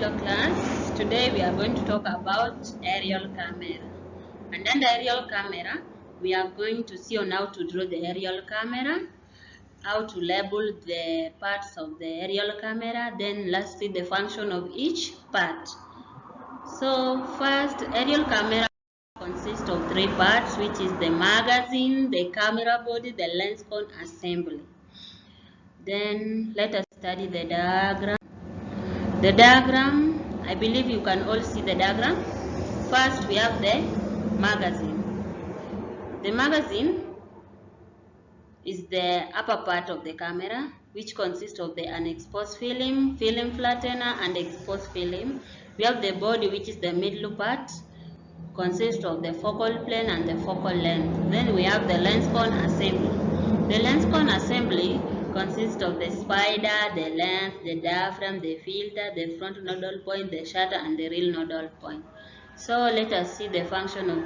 Hello class, today we are going to talk about aerial camera. And then the aerial camera, we are going to see on how to draw the aerial camera, how to label the parts of the aerial camera, then lastly the function of each part. So first, aerial camera consists of three parts, which is the magazine, the camera body, the lens cone assembly. Then let us study the diagram. The diagram, I believe you can all see the diagram. First, we have the magazine. The magazine is the upper part of the camera, which consists of the unexposed film, film flattener, and exposed film. We have the body, which is the middle part, consists of the focal plane and the focal length. Then we have the lens cone assembly. The lens cone assembly consists of the spider, the lens, the diaphragm, the filter, the front nodal point, the shutter, and the real nodal point. So let us see the function of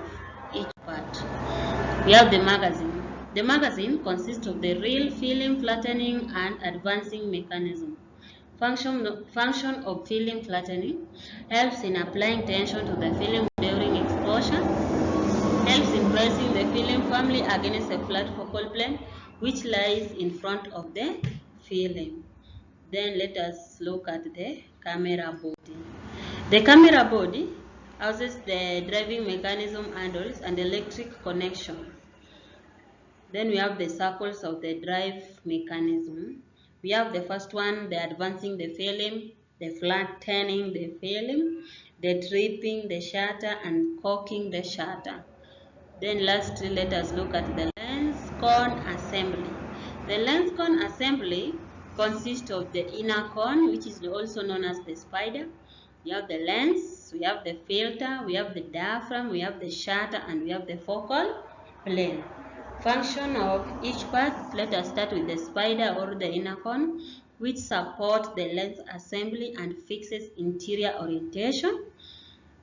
each part. We have the magazine. The magazine consists of the reel, film, flattening, and advancing mechanism. Function of film flattening helps in applying tension to the film during exposure, helps in pressing the film firmly against a flat focal plane which lies in front of the film. Then let us look at the camera body. The camera body houses the driving mechanism handles and electric connection. Then we have the circles of the drive mechanism. We have the first one, the advancing the film, the flattening the film, the tripping the shutter, and cocking the shutter. Then lastly, let us look at the lens cone assembly. The lens cone assembly consists of the inner cone, which is also known as the spider. We have the lens, we have the filter, we have the diaphragm, we have the shutter, and we have the focal plane. Function of each part, let us start with the spider or the inner cone, which support the lens assembly and fixes interior orientation.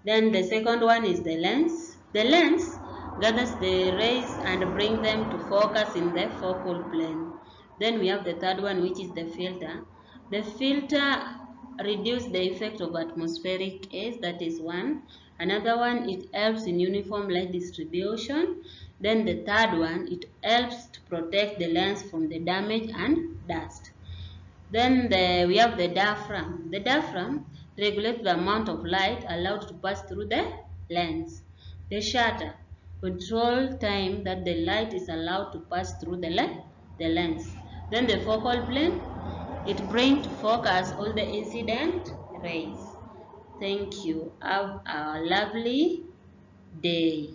Then the second one is the lens. The lens gathers the rays and brings them to focus in the focal plane. Then we have the third one, which is the filter. The filter reduces the effect of atmospheric haze, that is one. Another one, it helps in uniform light distribution. Then the third one, it helps to protect the lens from the damage and dust. Then we have the diaphragm. The diaphragm regulates the amount of light allowed to pass through the lens. The shutter controls time that the light is allowed to pass through the lens. Then the focal plane, it brings to focus all the incident rays. Thank you. Have a lovely day.